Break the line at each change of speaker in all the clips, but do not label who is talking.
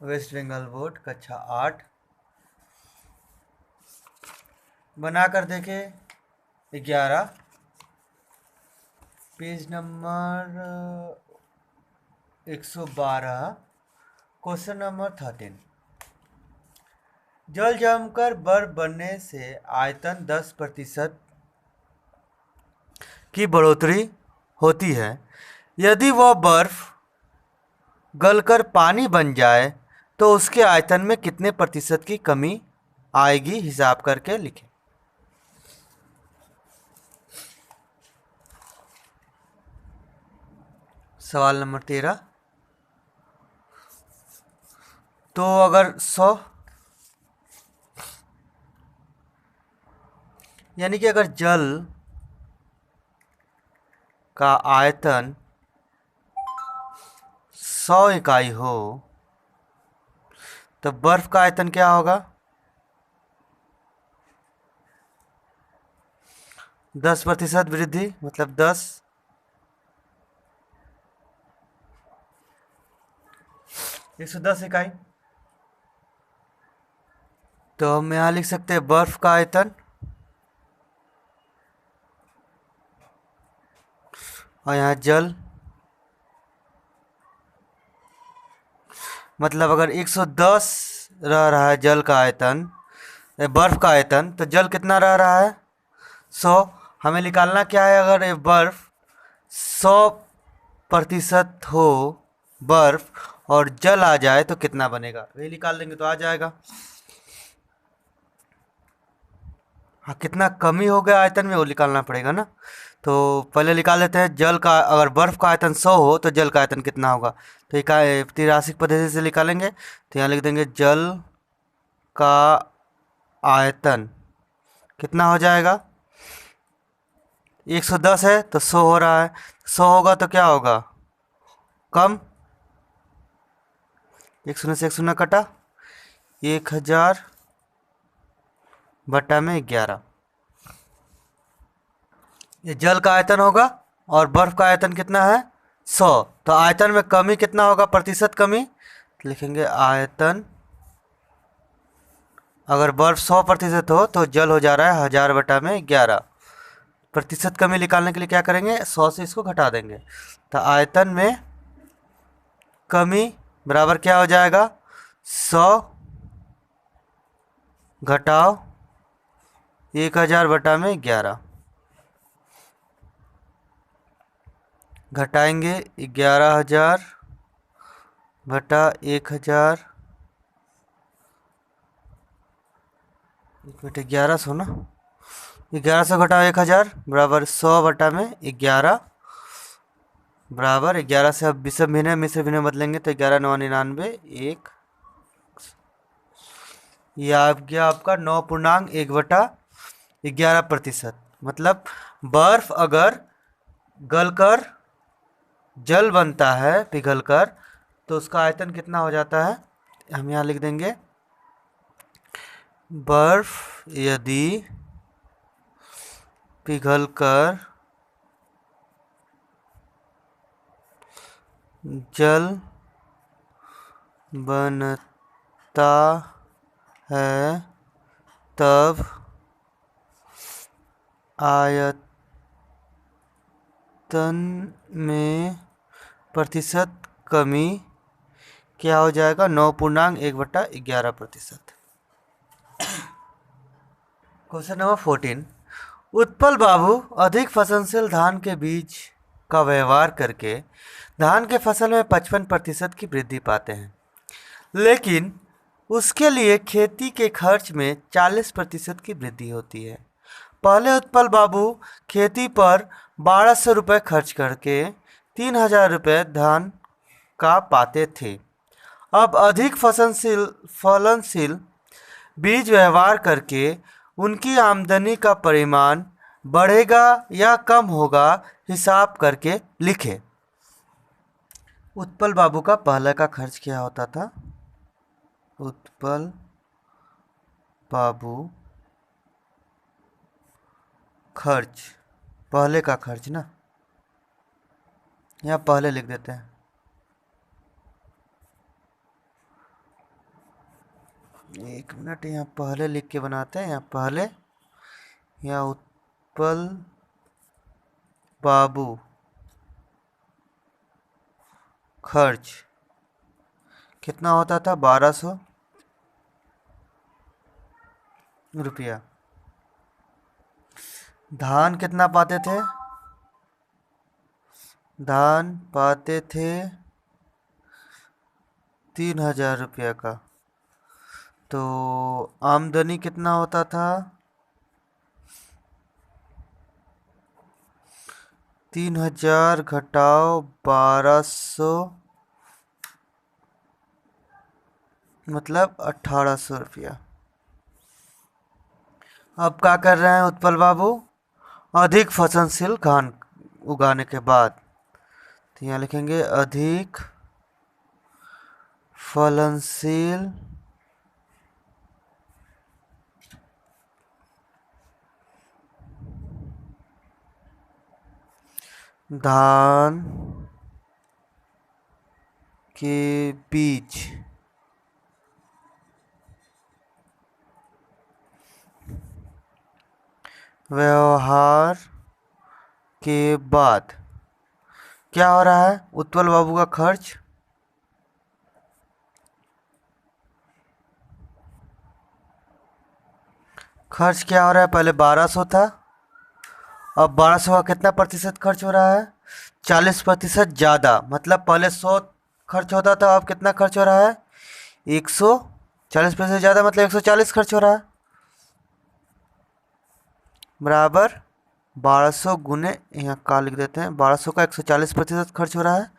Waste Bengal board कक्षा 8। बनाकर देखे 11, पेज नंबर 112, क्वेश्चन नंबर 13। जल जमकर बर्फ बनने से आयतन 10% की बढ़ोतरी होती है। यदि वह बर्फ गलकर पानी बन जाए तो उसके आयतन में कितने प्रतिशत की कमी आएगी, हिसाब करके लिखें। सवाल नंबर 13। तो अगर 100 यानी कि अगर जल का आयतन 100 इकाई हो तो बर्फ का आयतन क्या होगा? 10% वृद्धि, मतलब 10। 110 इकाई। तो हम यहाँ लिख सकते हैं बर्फ का आयतन, और यहाँ जल, मतलब अगर 110 रह रहा है जल का आयतन, बर्फ का आयतन, तो जल कितना रह रहा है? 100। हमें निकालना क्या है? अगर ये बर्फ 100% हो बर्फ और जल आ जाए तो कितना बनेगा, ये निकाल देंगे तो आ जाएगा। हाँ, कितना कमी हो गया आयतन में वो निकालना पड़ेगा ना। तो पहले निकाल लेते हैं जल का। अगर बर्फ का आयतन 100 हो तो जल का आयतन कितना होगा, तो त्रिराशिक पद्धति से निकालेंगे। तो यहाँ लिख देंगे जल का आयतन कितना हो जाएगा? 110 है तो 100 हो रहा है, 100 होगा तो क्या होगा? कम। एक शून्य से एक शून्य कटा, 1000 बटा में 11। ये जल का आयतन होगा और बर्फ का आयतन कितना है? 100। तो आयतन में कमी कितना होगा, प्रतिशत कमी? तो लिखेंगे आयतन, अगर बर्फ 100% हो तो जल हो जा रहा है 1000 बटा में 11। प्रतिशत कमी निकालने के लिए क्या करेंगे? 100 से इसको घटा देंगे। तो आयतन में कमी बराबर क्या हो जाएगा? 100 घटाओ 1000 बटा में 11। घटाएंगे 11,000 बटा 1000, 1100 ना। 1100 घटाओ 1000 बराबर 100 बटा में 11 बराबर 11 से अब विषम भिन्न मिश्र भिन्न बदलेंगे तो 11×9 = 99। एक ये आ गया आपका 9.1/11%। मतलब बर्फ अगर गलकर जल बनता है पिघलकर तो उसका आयतन कितना हो जाता है? हम यहाँ लिख देंगे बर्फ यदि पिघलकर जल बनता है तब आयतन में प्रतिशत कमी क्या हो जाएगा? 9.1/11%। Question number 14। उत्पल बाबू अधिक फसलशील धान के बीज का व्यवहार करके धान के फसल में 55% की वृद्धि पाते हैं, लेकिन उसके लिए खेती के खर्च में 40% की वृद्धि होती है। पहले उत्पल बाबू खेती पर 1200 रुपये खर्च करके 3000 रुपये धान का पाते थे। अब अधिक फलनशील बीज व्यवहार करके उनकी आमदनी का परिमाण बढ़ेगा या कम होगा, हिसाब करके लिखें। उत्पल बाबू का पहले का खर्च क्या होता था? उत्पल बाबू खर्च, पहले का खर्च ना, यहाँ पहले लिख देते हैं। एक मिनट, यहाँ पहले लिख के बनाते हैं। यहाँ पहले, यहाँ उत्पल बाबू खर्च कितना होता था? 1200 रुपया। धान कितना पाते थे? धान पाते थे 3000 रुपया का। तो आमदनी कितना होता था? 3000 घटाओ 1200 मतलब 1800 रुपया। अब क्या कर रहे हैं उत्पल बाबू? अधिक फसलशील धान उगाने के बाद, तो यहाँ लिखेंगे अधिक फलनशील धान के बीज व्यवहार के बाद क्या हो रहा है? उत्पल बाबू का खर्च क्या हो रहा है? पहले 1200 था, अब 1200 का कितना प्रतिशत खर्च हो रहा है? 40% ज़्यादा। मतलब पहले 100 खर्च होता था, अब कितना खर्च हो रहा है? 140% ज़्यादा, मतलब 140 खर्च हो रहा है। बराबर 1200 गुने, यहाँ का लिख देते हैं, 1200 का 140% खर्च हो रहा है।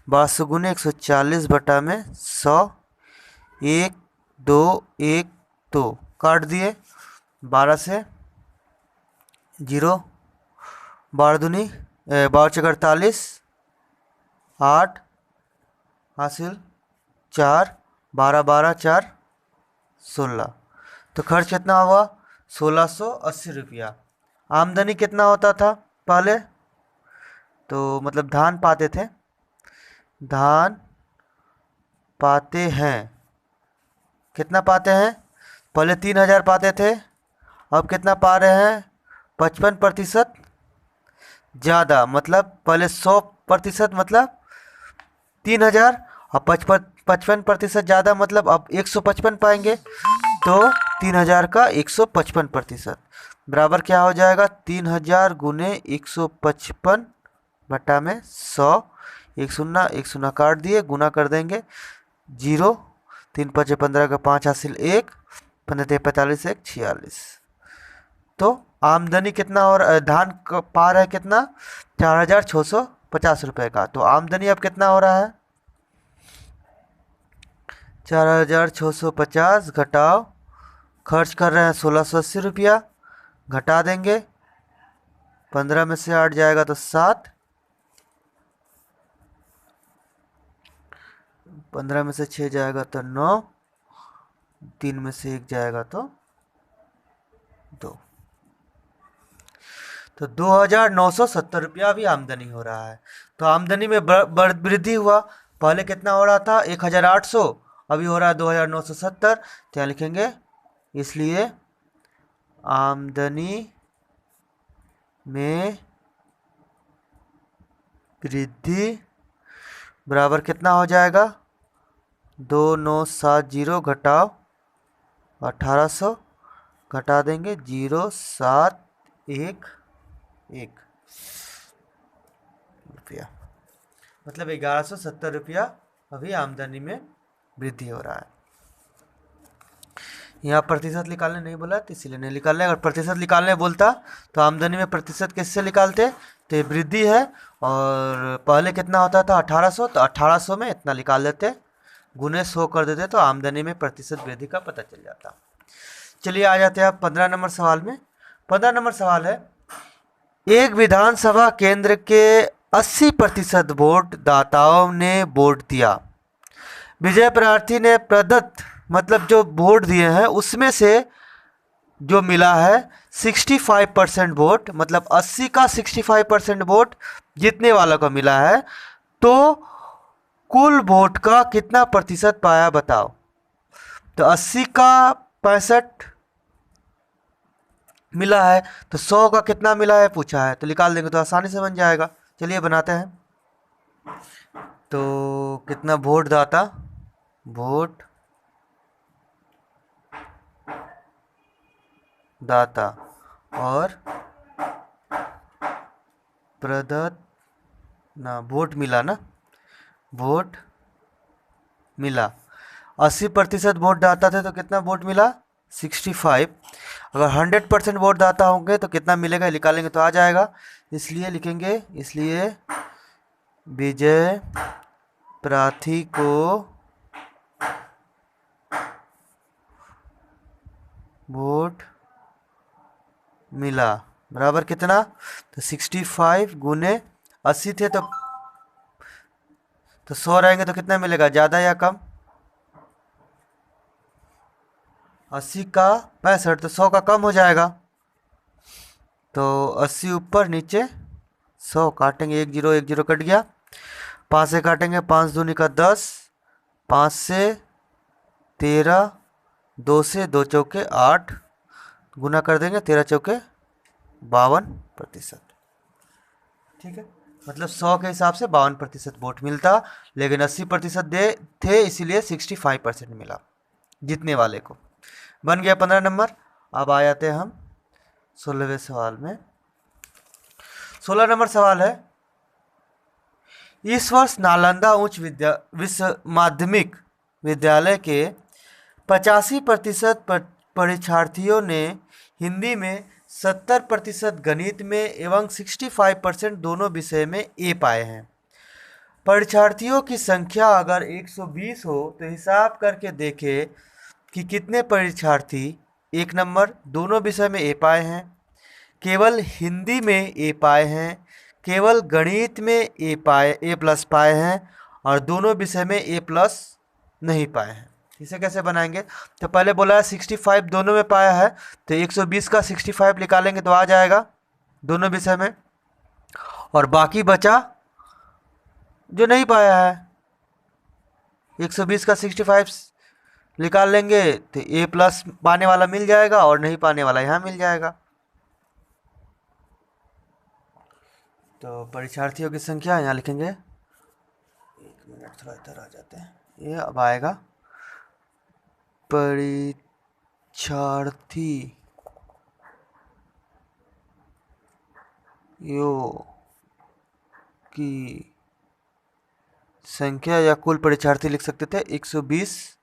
1200 गुने 140 बटा में 100, 1 2 1 2 काट दिए। 12 से 0, 12 दूनी 12 चौक 48, 8 हासिल 4, 12 12 4 16। तो खर्च कितना हुआ? 1680 रुपया। आमदनी कितना होता था पहले? तो मतलब धान पाते थे, धान पाते हैं, कितना पाते हैं? पहले 3000 पाते थे, अब कितना पा रहे हैं? 55% ज़्यादा। मतलब पहले 100% मतलब 3000, और 55% ज़्यादा मतलब अब 155 पाएंगे। तो 3000 का 155% बराबर क्या हो जाएगा? 3000 गुने 155 बटा में 100, 1 शून्य काट दिए, गुना कर देंगे 0, 3 5 15 का 5 हासिल 1, 15 45 1 46। तो आमदनी कितना और धान पा रहा है कितना? 4650 रुपये का। तो आमदनी अब कितना हो रहा है? 4650 घटाओ खर्च कर रहे हैं 1680 रुपया, घटा देंगे, 15 में से 8 जाएगा तो 7, 15 में से 6 जाएगा तो 9, 3 में से 1 जाएगा तो 2। तो 2970 रुपया भी आमदनी हो रहा है। तो आमदनी में वृद्धि हुआ। पहले कितना हो रहा था? 1800, अभी हो रहा है 2970। तो यहाँ लिखेंगे इसलिए आमदनी में वृद्धि बराबर कितना हो जाएगा? 2970 घटाओ 1800, घटा देंगे 0711 रुपया। मतलब 1170 रुपया अभी आमदनी में वृद्धि हो रहा है। यहाँ प्रतिशत निकालने नहीं बोला तो इसीलिए नहीं निकालने। अगर प्रतिशत निकालने बोलता तो आमदनी में प्रतिशत किससे निकालते? तो वृद्धि है, और पहले कितना होता था? 1800, तो 1800 में इतना निकाल देते, गुने 100 कर देते, तो आमदनी में प्रतिशत वृद्धि का पता चल जाता। चलिए आ जाते हैं अब 15 नंबर सवाल में। 15 नंबर सवाल है, एक विधानसभा केंद्र के 80% वोट दाताओं ने वोट दिया। विजय प्रार्थी ने प्रदत्त मतलब जो वोट दिए हैं उसमें से जो मिला है 65% वोट, मतलब 80 का 65% वोट जीतने वाला को मिला है। तो कुल वोट का कितना प्रतिशत पाया बताओ। तो 80 का 65 मिला है, तो 100 का कितना मिला है पूछा है, तो निकाल देंगे तो आसानी से बन जाएगा। चलिए बनाते हैं। तो कितना वोट दाता, वोट दाता और प्रदत्त ना वोट मिला ना, वोट मिला 80% वोट दाता थे तो कितना वोट मिला 65। अगर 100% वोट दाता होंगे तो कितना मिलेगा निकालेंगे तो आ जाएगा। इसलिए लिखेंगे, इसलिए विजय प्रार्थी को वोट मिला बराबर कितना, तो 65 गुने 80 थे तो 100 रहेंगे तो कितना मिलेगा, ज़्यादा या कम। 80 का 65 तो 100 का कम हो जाएगा। तो 80 ऊपर नीचे 100 काटेंगे, 1 0 1 0 कट गया। 5 से काटेंगे, 5 दूनी का 10, 5 से 13, 2 से 2 चौके 8, गुना कर देंगे 13 चौके 52%। ठीक है, मतलब 100 के हिसाब से 52% वोट मिलता, लेकिन 80% दे थे इसीलिए 65% मिला जीतने वाले को। बन गया 15 नंबर। अब आ जाते हैं हम 16वें सवाल में। 16 नंबर सवाल है, इस वर्ष नालंदा उच्च विश्व माध्यमिक विद्यालय के 85% परीक्षार्थियों ने हिंदी में, 70% गणित में एवं 65% दोनों विषय में ए पाए हैं। परीक्षार्थियों की संख्या अगर 120 हो तो हिसाब करके देखें कि कितने परीक्षार्थी 1 नंबर दोनों विषय में ए पाए हैं, केवल हिंदी में ए पाए हैं, केवल गणित में ए प्लस पाए हैं और दोनों विषय में ए प्लस नहीं पाए हैं। इसे कैसे बनाएंगे, तो पहले बोला है 65 दोनों में पाया है, तो 120 का 65 निकालेंगे तो आ जाएगा दोनों विषय में, और बाकी बचा जो नहीं पाया है 120 का 65 निकाल लेंगे तो ए प्लस पाने वाला मिल जाएगा और नहीं पाने वाला यहाँ मिल जाएगा। तो परीक्षार्थियों की संख्या यहाँ लिखेंगे, 1 मिनट थोड़ा इधर आ जाते हैं, ये अब आएगा परीक्षार्थी यो की संख्या या कुल परीक्षार्थी लिख सकते थे 120।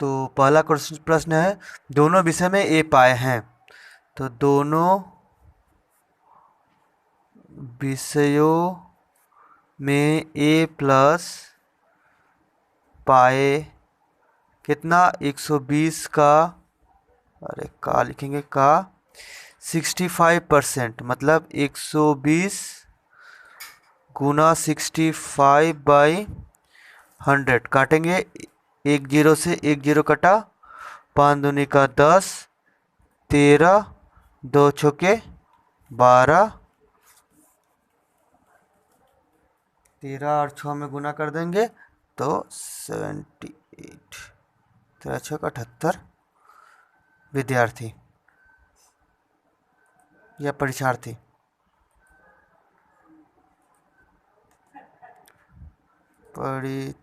तो पहला प्रश्न है दोनों विषय में ए पाए हैं, तो दोनों विषयों में ए प्लस पाए कितना 120 का, अरे का लिखेंगे का 65%, मतलब 120 गुना 65/100 काटेंगे, 1 0 से 1 0 कटा, 5 दूनी का 10, 13, 2 छक्के 12, 13 और 6 में गुना कर देंगे तो 78, 13 6 78 विद्यार्थी या परीक्षार्थी। परीक्षार्थी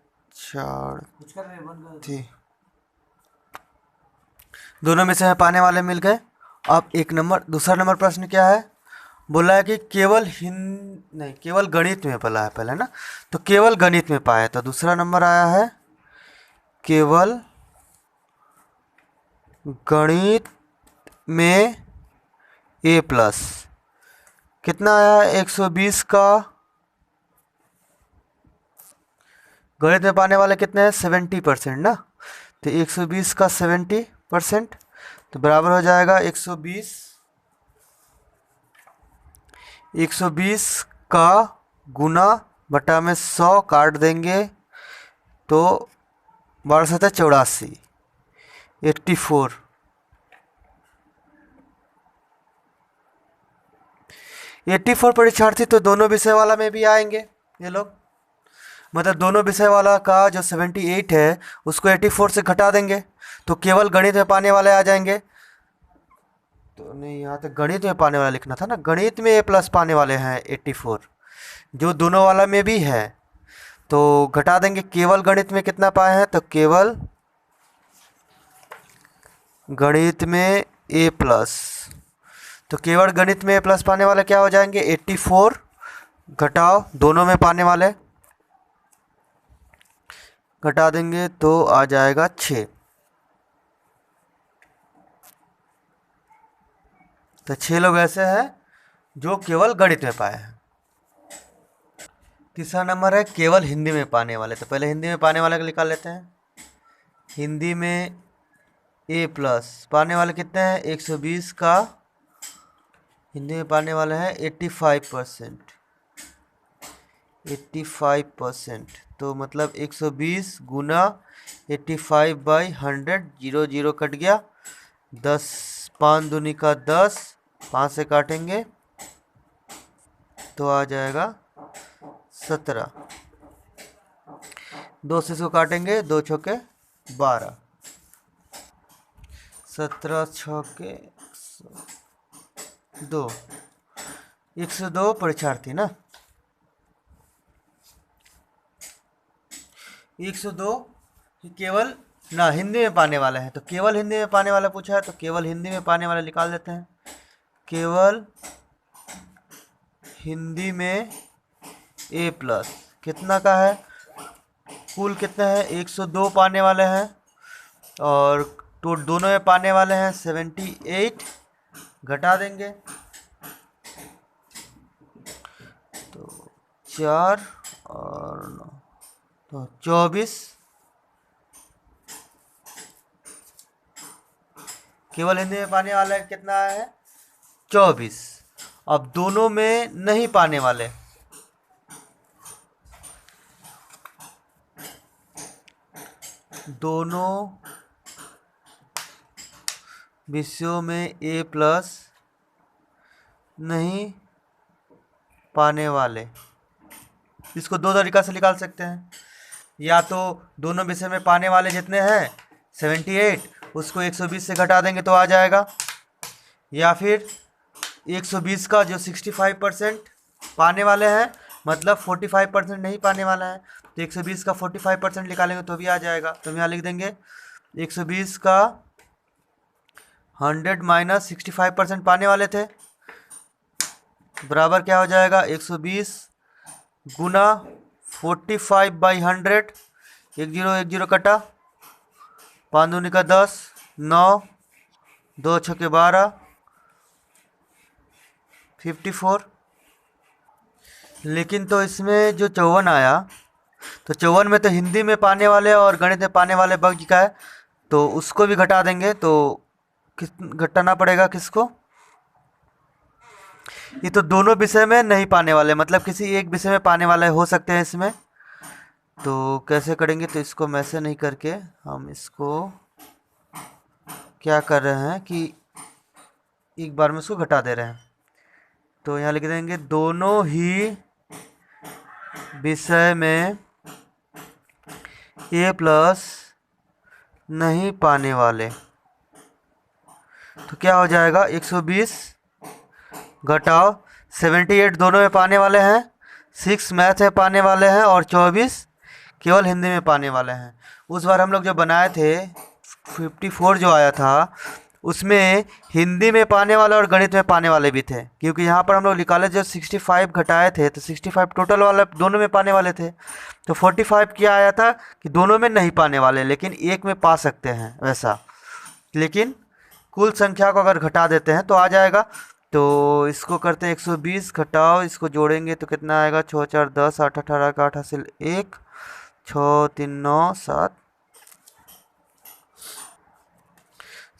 दोनों में से पाने वाले मिल गए। अब 1 नंबर, दूसरा नंबर प्रश्न क्या है, बोला है कि केवल गणित में पढ़ा है पहले ना, तो केवल गणित में पाया, तो दूसरा नंबर आया है केवल गणित में ए प्लस, कितना आया 120 का, गणित में पाने वाले कितने हैं 70% ना, तो 120 का 70% तो बराबर हो जाएगा 120 का गुना बटा में 100 काट देंगे तो 12 84, 84 परीक्षार्थी तो दोनों विषय वाला में भी आएंगे ये लोग। मतलब दोनों विषय वाला का जो 78 है उसको 84 से घटा देंगे तो केवल गणित में पाने वाले आ जाएंगे। तो नहीं, यहाँ तक गणित में पाने वाला लिखना था ना, गणित में A+ पाने वाले हैं 84, जो दोनों वाला में भी है। तो घटा देंगे, केवल गणित में कितना पाए हैं, तो केवल गणित में A+, तो केवल गणित में A+ पाने वाले क्या हो जाएंगे, 84 घटाओ दोनों में पाने वाले, घटा देंगे तो आ जाएगा 6। तो 6 लोग ऐसे हैं जो केवल गणित में पाए हैं। तीसरा नंबर है केवल हिंदी में पाने वाले। तो पहले हिंदी में पाने वाले को निकाल लेते हैं। हिंदी में A+ पाने वाले कितने हैं, 120 का हिंदी में पाने वाले हैं 85%। 85%, तो मतलब 120 गुना 85/100, 0 0 कट गया, 10 5 दूनी का 10, 5 से काटेंगे तो आ जाएगा 17, 2 से इसको काटेंगे, 2 छक्के 12, 17 छक्के 2, 102 परीक्षार्थी ना, 102 केवल ना हिंदी में पाने वाले हैं। तो केवल हिंदी में पाने वाला पूछा है तो केवल हिंदी में पाने वाला निकाल देते हैं। केवल हिंदी में A+ कितना का है, कुल कितने हैं, 102 पाने वाले हैं और तो दोनों में पाने वाले हैं 78, घटा देंगे तो 4 और 9, तो 24। केवल हिंदी में पाने वाला कितना है, 24। अब दोनों में नहीं पाने वाले, दोनों विषयों में A+ नहीं पाने वाले, इसको दो तरीका से निकाल सकते हैं। या तो दोनों विषय में पाने वाले जितने हैं 78 उसको 120 से घटा देंगे तो आ जाएगा, या फिर 120 का जो 65% पाने वाले हैं मतलब 45% नहीं पाने वाला है, तो 120 का 45% निकालेंगे तो भी आ जाएगा। तो हम यहाँ लिख देंगे 120 का 100 माइनस 65% पाने वाले थे, बराबर क्या हो जाएगा, 120 गुना 45/100, 1 0 1 0 कटा, 5 दूनी का 10, 9, 2 छक्के 12, 54। लेकिन तो इसमें जो 54 आया, तो 54 में तो हिंदी में पाने वाले और गणित में पाने वाले बच का है, तो उसको भी घटा देंगे तो किस घटाना पड़ेगा किसको, ये तो दोनों विषय में नहीं पाने वाले, मतलब किसी एक विषय में पाने वाले हो सकते हैं इसमें। तो कैसे करेंगे, तो इसको मैं से नहीं करके हम इसको क्या कर रहे हैं कि एक बार में इसको घटा दे रहे हैं। तो यहाँ लिख देंगे दोनों ही विषय में A+ नहीं पाने वाले, तो क्या हो जाएगा, 120 घटाओ 78 दोनों में पाने वाले हैं, 6 मैथ में पाने वाले हैं और 24 केवल हिंदी में पाने वाले हैं। उस बार हम लोग जो बनाए थे 54 जो आया था उसमें हिंदी में पाने वाले और गणित में पाने वाले भी थे, क्योंकि यहाँ पर हम लोग निकाले जो 65 घटाए थे तो 65 टोटल वाला दोनों में पाने वाले थे, तो 45 क्या आया था कि दोनों में नहीं पाने वाले लेकिन एक में पा सकते हैं वैसा, लेकिन कुल संख्या को अगर घटा देते हैं तो आ जाएगा। तो इसको करते हैं 120 घटाओ, इसको जोड़ेंगे तो कितना आएगा, 6 4 10, 8 18 का 8 हासिल 1, 6 3 9 7,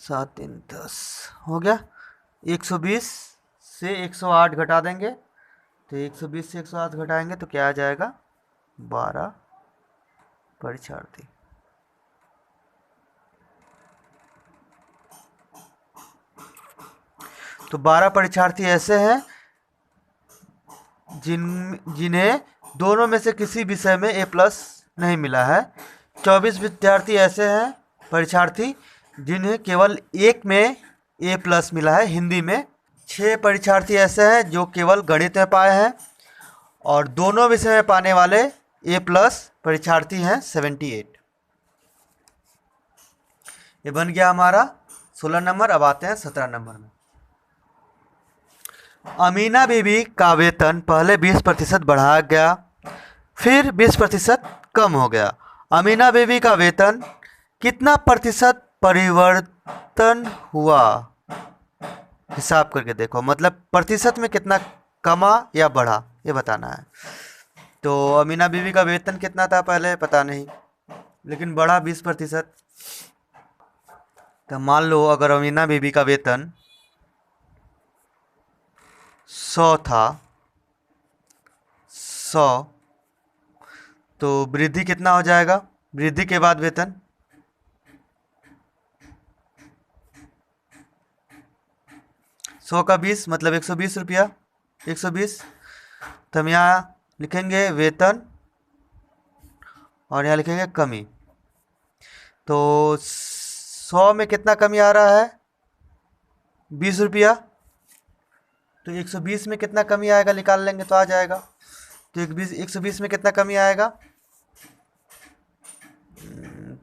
7 3 10 हो गया। 120 से 108 घटा देंगे, तो 120 से 108 घटाएंगे तो क्या आ जाएगा, 12 परीक्षार्थी। तो 12 परीक्षार्थी ऐसे हैं जिन्हें दोनों में से किसी विषय में ए प्लस नहीं मिला है। 24 विद्यार्थी ऐसे हैं परीक्षार्थी जिन्हें केवल एक में ए प्लस मिला है हिंदी में। 6 परीक्षार्थी ऐसे हैं जो केवल गणित में पाए हैं, और दोनों विषय में पाने वाले ए प्लस परीक्षार्थी हैं 78। ये बन गया हमारा 16 नंबर। अब आते हैं 17 नंबर में। अमीना बीबी का वेतन पहले 20% बढ़ाया गया, फिर 20% कम हो गया। अमीना बीबी का वेतन कितना प्रतिशत परिवर्तन हुआ? हिसाब करके देखो, मतलब प्रतिशत में कितना कमा या बढ़ा ये बताना है। तो अमीना बीबी का वेतन कितना था पहले पता नहीं, लेकिन बढ़ा 20%। तो मान लो अगर अमीना बीबी का वेतन 100 था, 100, तो वृद्धि कितना हो जाएगा? वृद्धि के बाद वेतन 100 का 20 मतलब 120 रुपया। 120, तो हम यहाँ लिखेंगे वेतन और यहाँ लिखेंगे कमी। तो 100 में कितना कमी आ रहा है? 20 रुपया। तो 120 में कितना कमी आएगा निकाल लेंगे तो आ जाएगा। तो 120 में कितना कमी आएगा?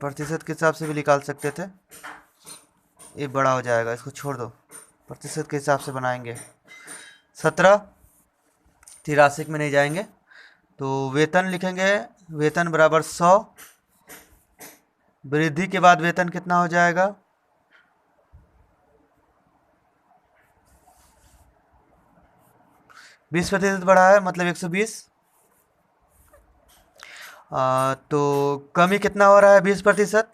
प्रतिशत के हिसाब से भी निकाल सकते थे, ये बड़ा हो जाएगा, इसको छोड़ दो, प्रतिशत के हिसाब से बनाएंगे। 17 83 में नहीं जाएंगे, तो वेतन लिखेंगे, वेतन बराबर 100, वृद्धि के बाद वेतन कितना हो जाएगा? 20% बढ़ा है मतलब 120। तो कमी कितना हो रहा है? 20%।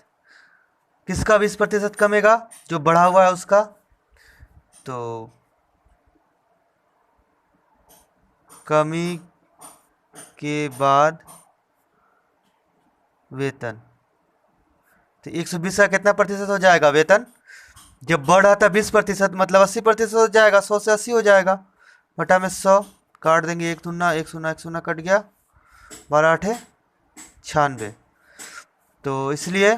किसका 20% कमेगा? जो बढ़ा हुआ है उसका। तो कमी के बाद वेतन, तो 120 का कितना प्रतिशत हो जाएगा वेतन? जब बढ़ रहा था 20% मतलब 80% हो जाएगा। 100 से 80 हो जाएगा, बटा में 100 काट देंगे, एक शून्य एक शून्य एक शून्य कट गया, 12 आठे 96। तो इसलिए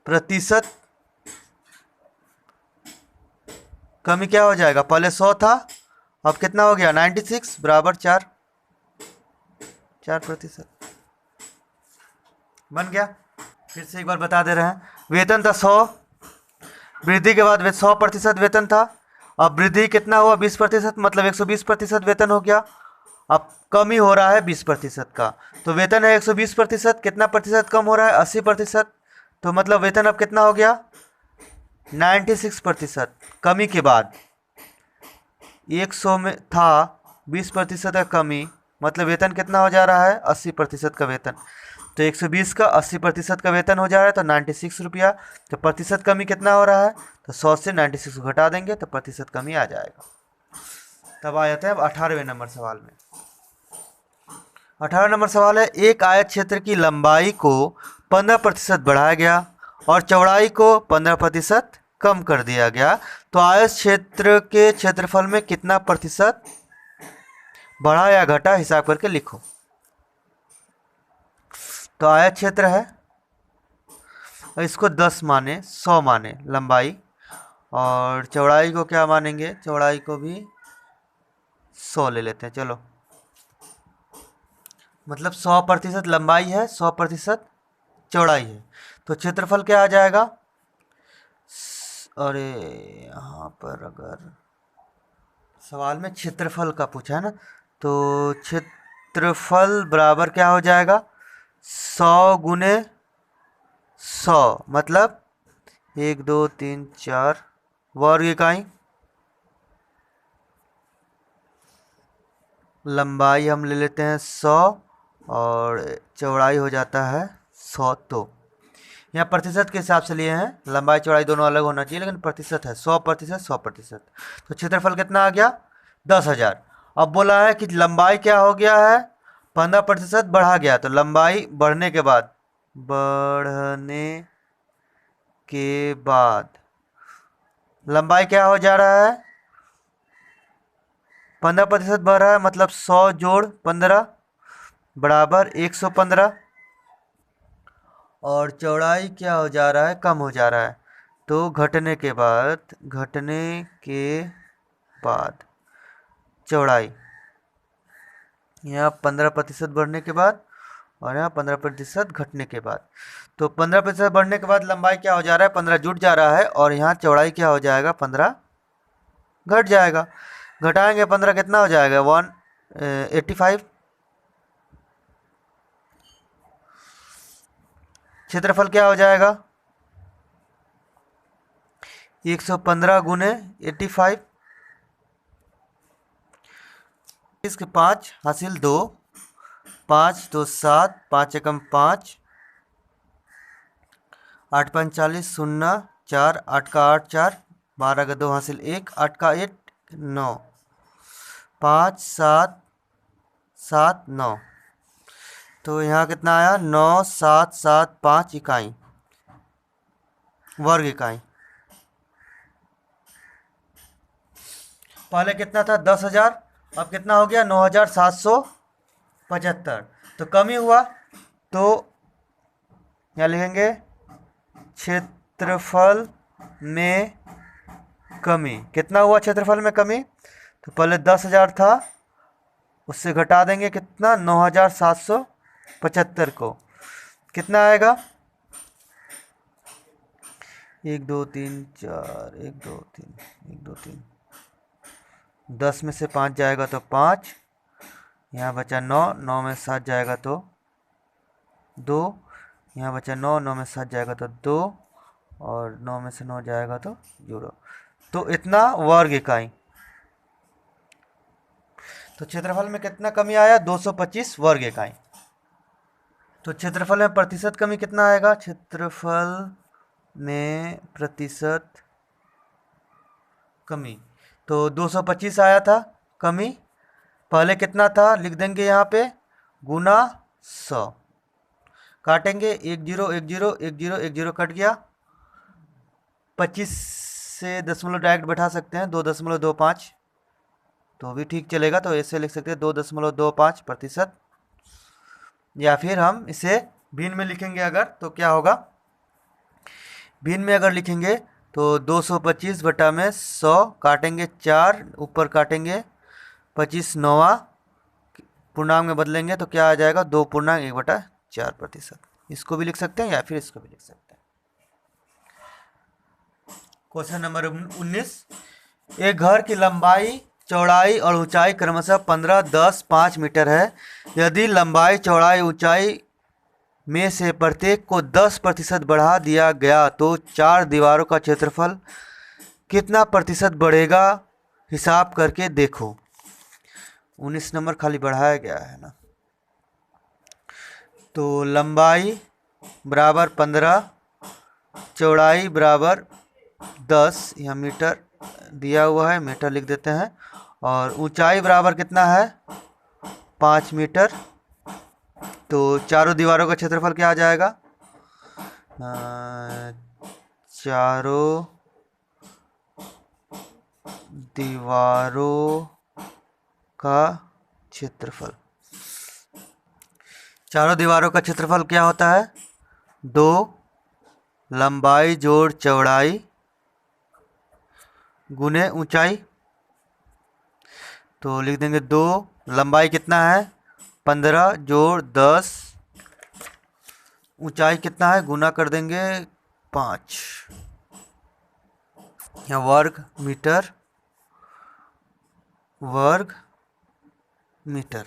प्रतिशत कमी क्या हो जाएगा? पहले 100 था, अब कितना हो गया? 96 बराबर 4% बन गया। फिर से एक बार बता दे रहे हैं, वेतन था 100, वृद्धि के बाद 100% वेतन था, अब वृद्धि कितना हुआ? 20% मतलब 120% वेतन हो गया। अब कमी हो रहा है 20% का, तो वेतन है 120%, कितना प्रतिशत कम हो रहा है? 80%, तो मतलब वेतन अब कितना हो गया? 96%। कमी के बाद 100 में था, 20% का कमी मतलब वेतन कितना हो जा रहा है? 80% का वेतन। तो 120 का 80% का वेतन हो जा रहा है, तो 96 रुपया। तो प्रतिशत कमी कितना हो रहा है? तो 100 से 96 को घटा देंगे तो प्रतिशत कमी आ जाएगा। तब आ जाते हैं अब 18वें नंबर सवाल में। 18 नंबर सवाल है, एक आयत क्षेत्र की लंबाई को 15% बढ़ाया गया और चौड़ाई को 15% कम कर दिया गया, तो आयत क्षेत्र के क्षेत्रफल में कितना प्रतिशत बढ़ा या घटा हिसाब करके लिखो। तो आयत क्षेत्र है, इसको 10 माने, 100 माने लंबाई, और चौड़ाई को क्या मानेंगे? चौड़ाई को भी 100 ले लेते हैं। चलो, मतलब 100% लंबाई है, 100% चौड़ाई है, तो क्षेत्रफल क्या आ जाएगा? अरे यहाँ पर अगर सवाल में क्षेत्रफल का पूछा है ना, तो क्षेत्रफल बराबर क्या हो जाएगा? 100 गुने 100 मतलब 1 2 3 4 वर्ग इकाई। लंबाई हम ले लेते हैं 100 और चौड़ाई हो जाता है 100। तो यहाँ प्रतिशत के हिसाब से लिए हैं, लंबाई चौड़ाई दोनों अलग होना चाहिए, लेकिन प्रतिशत है 100%, 100%। तो क्षेत्रफल कितना आ गया? 10,000। अब बोला है कि लंबाई क्या हो गया है? 15% बढ़ा गया, तो लंबाई बढ़ने के बाद लंबाई क्या हो जा रहा है? 15% बढ़ रहा है, मतलब 100 जोड़ 15 बराबर 115। और चौड़ाई क्या हो जा रहा है, कम हो जा रहा है। तो घटने के बाद चौड़ाई यहाँ 15% बढ़ने के बाद और यहाँ 15% घटने के बाद। तो 15% बढ़ने के बाद लंबाई क्या हो जा रहा है, 15 जुट जा रहा है, और यहाँ चौड़ाई क्या हो जाएगा, 15 घट जाएगा। घटाएंगे 15 कितना हो जाएगा, 185। क्षेत्रफल क्या हो जाएगा, 115 गुने 85। इसके 5 हासिल 2, 5 2 7, 5 एकम 5, 8 5 40, 0 4, 8 का 8 4, 12 का 2 हासिल 1, 8 का 8 9, 5 7 7 9। तो यहाँ कितना आया, 9 7 7 5 इकाई, वर्ग इकाई। पहले कितना था, 10,000, अब कितना हो गया, 9,775। तो कमी हुआ, तो यहाँ लिखेंगे क्षेत्रफल में कमी। कितना हुआ क्षेत्रफल में कमी, तो पहले 10,000 था, उससे घटा देंगे कितना, 9,775 को। कितना आएगा, 1 2 3 4, 1 2 3 1 2 3, 10 में से 5 जाएगा तो 5, यहाँ बचा 9, 9 में 7 जाएगा तो 2, यहाँ बचा 9, 9 में 7 जाएगा तो 2, और 9 में से 9 जाएगा तो 0। तो इतना वर्ग इकाई। तो क्षेत्रफल में कितना कमी आया, 225 वर्ग इकाई। तो क्षेत्रफल में प्रतिशत कमी कितना आएगा, क्षेत्रफल में प्रतिशत कमी, तो 225 आया था कमी। पहले कितना था, लिख देंगे यहाँ पे गुना 100, काटेंगे 1 0 1 0 1 0 1 0 कट गया। 25 से दशमलव डायरेक्ट बैठा सकते हैं, 2.25 तो भी ठीक चलेगा। तो ऐसे लिख सकते हैं 2.25%। या फिर हम इसे भिन्न में लिखेंगे अगर, तो क्या होगा, भिन्न में अगर लिखेंगे तो 225 बटा में 100, काटेंगे 4, ऊपर काटेंगे 25 9वां, पूर्णांक में बदलेंगे तो क्या आ जाएगा, 2.1/4%। इसको भी लिख सकते हैं या फिर इसको भी लिख सकते हैं। क्वेश्चन नंबर 19, एक घर की लंबाई चौड़ाई और ऊंचाई क्रमशः 15 10 5 मीटर है। यदि लंबाई चौड़ाई ऊंचाई में से प्रत्येक को 10% बढ़ा दिया गया तो 4 दीवारों का क्षेत्रफल कितना प्रतिशत बढ़ेगा, हिसाब करके देखो। 19 नंबर खाली बढ़ाया गया है ना। तो लंबाई बराबर 15, चौड़ाई बराबर 10, यहाँ मीटर दिया हुआ है, मीटर लिख देते हैं, और ऊंचाई बराबर कितना है, 5 मीटर। तो चारों दीवारों का क्षेत्रफल क्या आ जाएगा, चारों दीवारों का क्षेत्रफल, चारों दीवारों का क्षेत्रफल क्या होता है, 2 लंबाई जोड़ चौड़ाई गुने ऊंचाई। तो लिख देंगे 2, लंबाई कितना है 15 जोड़ 10, ऊंचाई कितना है गुना कर देंगे 5, या वर्ग मीटर, वर्ग मीटर।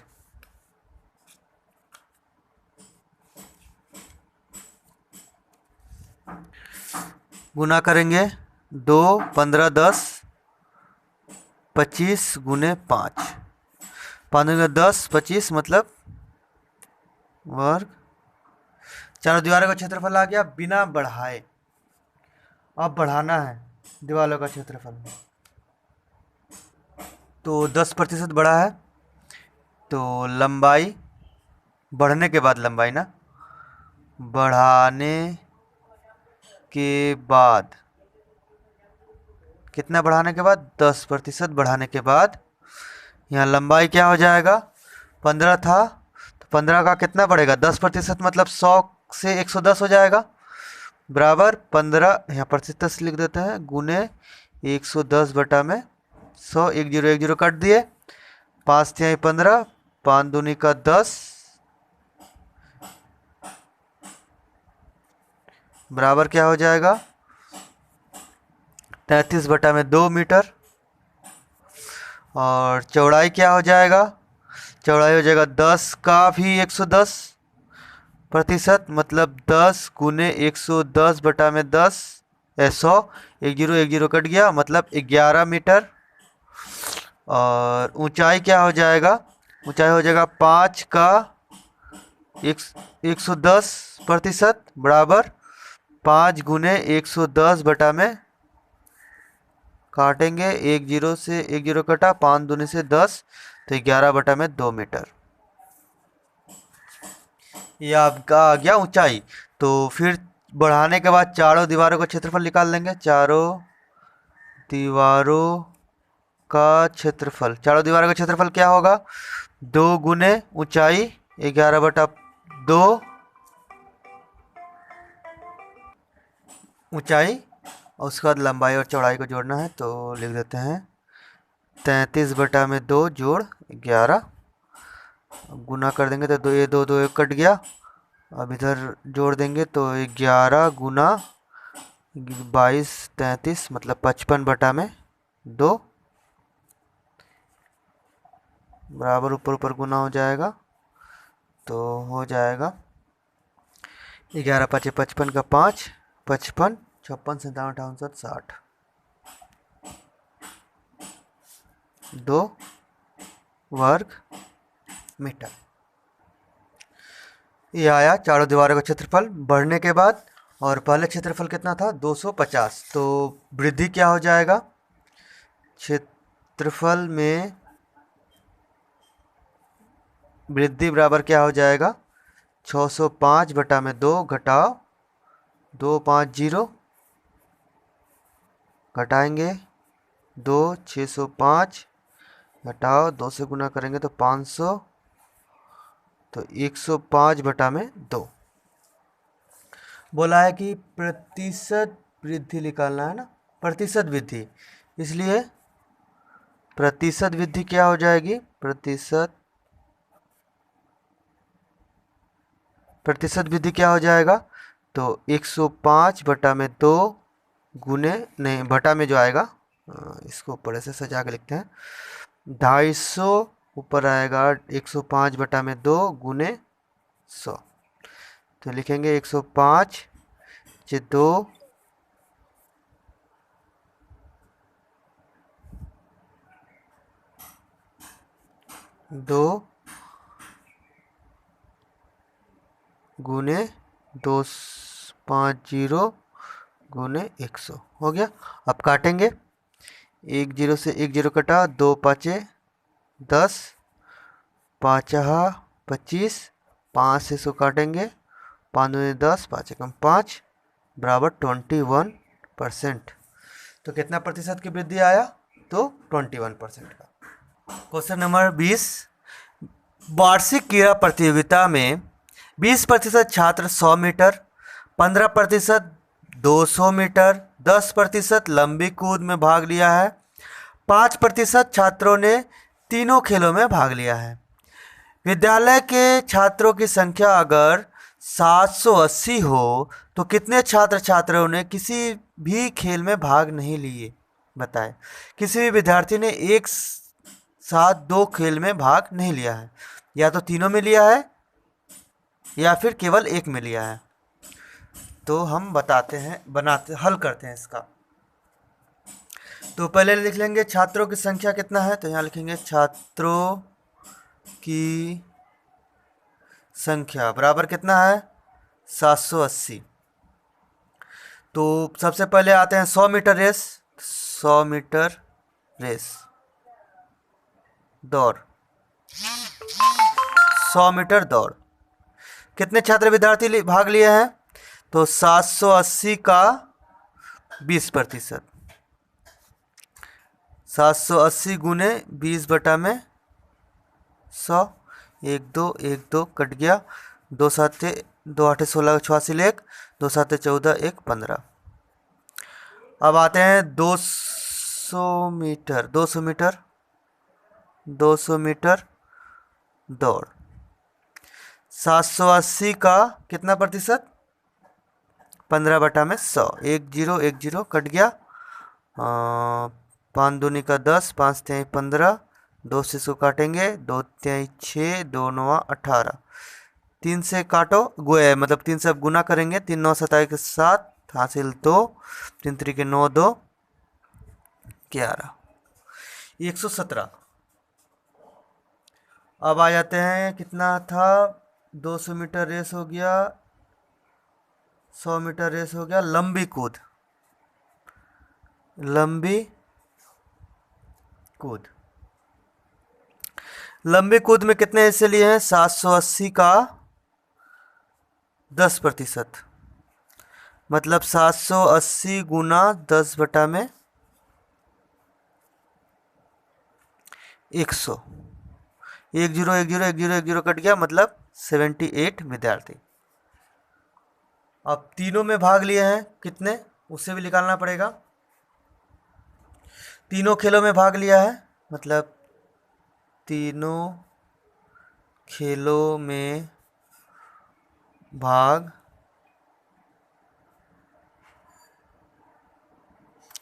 गुना करेंगे 2 15 10 25 गुने 5, 5 10 25 मतलब वर्ग। चारों दीवारों का क्षेत्रफल आ गया बिना बढ़ाए। अब बढ़ाना है दीवारों का क्षेत्रफल, तो 10% बढ़ा है। तो लंबाई बढ़ने के बाद, लंबाई ना, बढ़ाने के बाद कितना, बढ़ाने के बाद 10% बढ़ाने के बाद यहाँ लंबाई क्या हो जाएगा, 15 था तो 15 का कितना बढ़ेगा, 10%, मतलब 100 से 110 हो जाएगा, बराबर 15, यहाँ प्रतिशत लिख देते हैं, गुने 110 बटा में 100, 1 0 कट दिए, 5 तिहाई 15, 5 दूनी का 10, बराबर क्या हो जाएगा, 33 बटा में 2 मीटर। और चौड़ाई क्या हो जाएगा, चौड़ाई हो जाएगा 10 का भी 110%, मतलब 10 गुने 110 बटा में 10, 100, 1 0 कट गया, मतलब 11 मीटर। और ऊंचाई क्या हो जाएगा, ऊंचाई हो जाएगा 5 का 110%, बराबर 5 गुने 110 बटा में, काटेंगे 1 0 से 1 0 कटा, 5 दूनी से 10, तो 11 बटा में 2 मीटर। ये आपका आ गया ऊंचाई। तो फिर बढ़ाने के बाद चारों दीवारों का क्षेत्रफल निकाल लेंगे, चारों दीवारों का क्षेत्रफल, चारों दीवारों का क्षेत्रफल क्या होगा, 2 गुने ऊंचाई 11 बटा 2 ऊंचाई, और उसके बाद लंबाई और चौड़ाई को जोड़ना है, तो लिख देते हैं 33 बटा में 2 जोड़ 11, गुना कर देंगे तो 2 ये 2 2 1 कट गया, अब इधर जोड़ देंगे तो 11 गुना 22 33, मतलब 55 बटा में 2, बराबर ऊपर ऊपर गुना हो जाएगा, तो हो जाएगा 11 5 55 का 5, 55, 56 57 58 60, 2 वर्ग मीटर। ये आया चारों दीवारों का क्षेत्रफल बढ़ने के बाद। और पहले क्षेत्रफल कितना था, 250, तो वृद्धि क्या हो जाएगा, क्षेत्रफल में वृद्धि बराबर क्या हो जाएगा, 605 बटा में 2 घटाओ 250, घटाएंगे 2, 605 घटाओ 2 से गुना करेंगे तो 500, तो 105 बटा में 2। बोला है कि प्रतिशत वृद्धि निकालना है ना, प्रतिशत वृद्धि, इसलिए प्रतिशत वृद्धि क्या हो जाएगी, प्रतिशत वृद्धि क्या हो जाएगा, तो 105 बटा में 2 गुने, नहीं भटा में जो आएगा, इसको ऊपर से सजा के लिखते हैं, 250 ऊपर आएगा 105 बटा में 2 गुने 100, तो लिखेंगे 105 जे 2 गुने 250 गुने 100 हो गया। अब काटेंगे, 1 0 से 1 0 कटा, 2 5 10, 5 25, 5 से 100 काटेंगे, 5 दूनी 10, 5 एकम 5, बराबर 21%। तो कितना प्रतिशत की वृद्धि आया, तो 21% का। क्वेश्चन नंबर 20, वार्षिक क्रीड़ा प्रतियोगिता में 20% छात्र 100 मीटर, 15% 200 मीटर, 10% लंबी कूद में भाग लिया है, 5% छात्रों ने तीनों खेलों में भाग लिया है। विद्यालय के छात्रों की संख्या अगर 780 हो तो कितने छात्र छात्राओं ने किसी भी खेल में भाग नहीं लिए, बताएं। किसी भी विद्यार्थी ने एक साथ 2 खेल में भाग नहीं लिया है, या तो तीनों में लिया है या फिर केवल एक में लिया है। तो हम बताते हैं, हल करते हैं इसका। तो पहले लिख लेंगे छात्रों की संख्या कितना है, तो यहाँ लिखेंगे छात्रों की संख्या बराबर कितना है, 780। तो सबसे पहले आते हैं 100 मीटर रेस, 100 मीटर रेस दौड़, 100 मीटर दौड़, कितने छात्र विद्यार्थी भाग लिए हैं, तो 780 का 20%, 780 गुने 20 बटा में 100, 1 2 कट गया, 2 7 2 8 16 86 एक, 2 7 14 1 15। अब आते हैं 200 मीटर, 200 मीटर, 200 मीटर दौड़। 780 का कितना प्रतिशत? 15/100। 1 0 कट गया, 5 दूनी का 10, 5 तिहाई 15, 2 से इसको काटेंगे, 2 तिहाई 6, 2 9 18, 3 से काटो मतलब 3 से अब गुना करेंगे, 3 9 27 के 7, हासिल 2, 3 3 के 9 2 11, 117। अब आ जाते हैं, कितना था? 200 मीटर रेस हो गया, 100 मीटर रेस हो गया, लंबी कूद। लंबी कूद, लंबी कूद में कितने हिस्से लिए हैं? 780 का 10%, मतलब 780 गुना 10/100, 100। 1 0 1 0 1 0 1 0 कट गया, मतलब 78 विद्यार्थी। अब तीनों में भाग लिए हैं कितने, उससे भी निकालना पड़ेगा। तीनों खेलों में भाग लिया है, मतलब तीनों खेलों में भाग,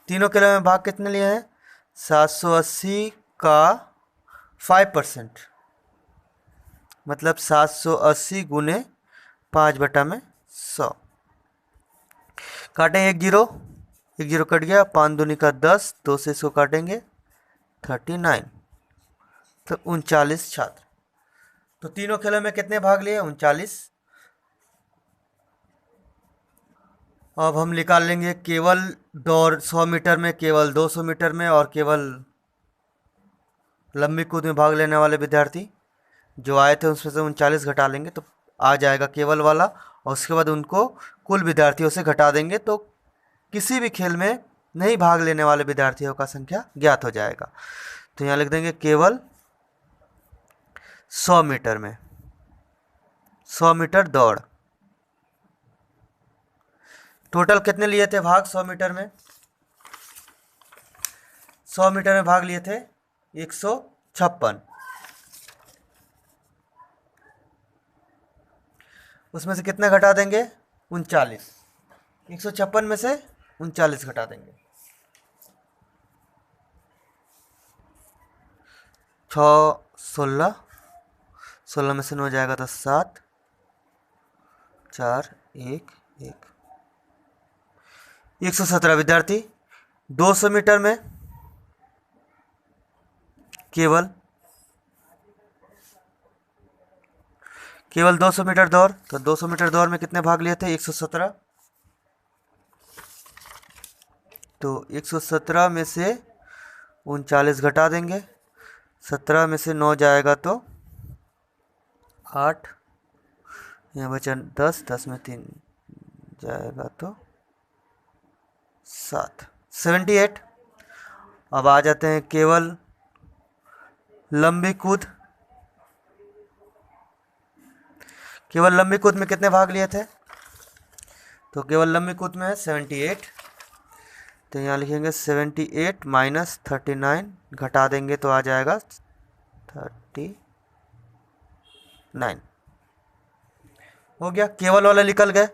तीनों खेलों में भाग कितने लिए हैं? 780 का 5%, मतलब 780 गुने 5/100। काटें 1 0, 1 0 कट गया, 5 दूनी का 10, 2 से इसको काटेंगे, 39, तो 39 छात्र। तो तीनों खेलों में कितने भाग लिए? 39। अब हम निकाल लेंगे केवल दौड़ 100 मीटर में, केवल 200 मीटर में और केवल लंबी कूद में भाग लेने वाले विद्यार्थी जो आए थे उसमें से 39 घटा लेंगे तो आ जाएगा केवल वाला, और उसके बाद उनको कुल विद्यार्थियों से घटा देंगे तो किसी भी खेल में नहीं भाग लेने वाले विद्यार्थियों का संख्या ज्ञात हो जाएगा। तो यहाँ लिख देंगे केवल 100 मीटर में, 100 मीटर दौड़। टोटल कितने लिए थे भाग 100 मीटर में? 100 मीटर में भाग लिए थे 156। उसमें से कितने घटा देंगे? 39। 156 में से 39 घटा देंगे। 6 16, 16 में से 9 जाएगा तो 7 4 1 1, 117 विद्यार्थी। 200 मीटर में केवल 200 मीटर दौड़, तो 200 मीटर दौड़ में कितने भाग लिए थे? 117। तो 117 में से 39 घटा देंगे, 17 में से 9 जाएगा तो 8, यहाँ बचा 10, 10 में 3 जाएगा तो 7, 78। अब आ जाते हैं केवल लंबी कूद। केवल लंबी कूद में कितने भाग लिए थे? तो केवल लंबी कूद में है 78, तो यहाँ लिखेंगे 78 माइनस 39, घटा देंगे तो आ जाएगा 39। हो गया, केवल वाला निकल गए।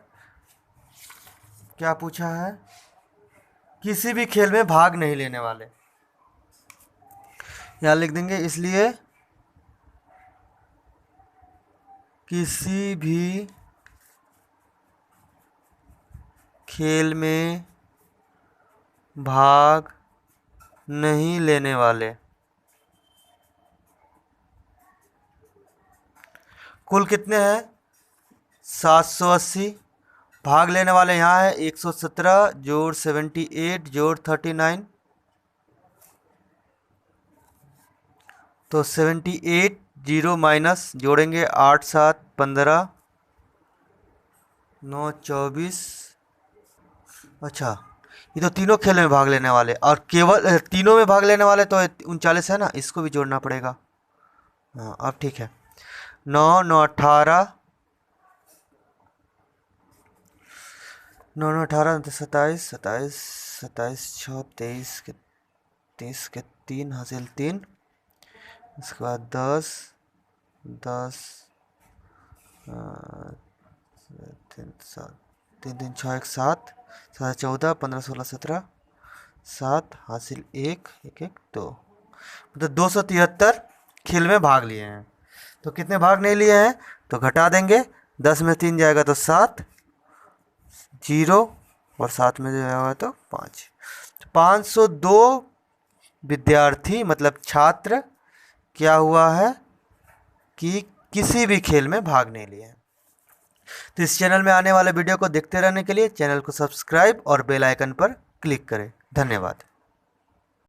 क्या पूछा है? किसी भी खेल में भाग नहीं लेने वाले, यहाँ लिख देंगे, इसलिए किसी भी खेल में भाग नहीं लेने वाले। कुल कितने हैं? 780। भाग लेने वाले यहाँ है 117 जोड़ 78 जोड़ 39, तो 78 जीरो माइनस जोड़ेंगे 8 7 15 9 24। अच्छा, ये तो तीनों खेल में भाग लेने वाले, और केवल तीनों में भाग लेने वाले तो 39 है ना, इसको भी जोड़ना पड़ेगा। हाँ अब ठीक है। 9 9 18, 9 9 18 27 27 27 6 23 के 30 के 3 हासिल 3। उसके बाद 10 10 3 7 3 3 6 1 7 7 14 15 16 17 7 हासिल 1 1 1 2, मतलब 273 खेल में भाग लिए हैं। तो कितने भाग नहीं लिए हैं तो घटा देंगे, 10 में 3 जाएगा तो 7, 0 और 7 में जो जाएगा तो 5। 502 विद्यार्थी मतलब छात्र क्या हुआ है कि किसी भी खेल में भाग नहीं लिए। तो इस चैनल में आने वाले वीडियो को देखते रहने के लिए चैनल को सब्सक्राइब और बेल आइकन पर क्लिक करें। धन्यवाद।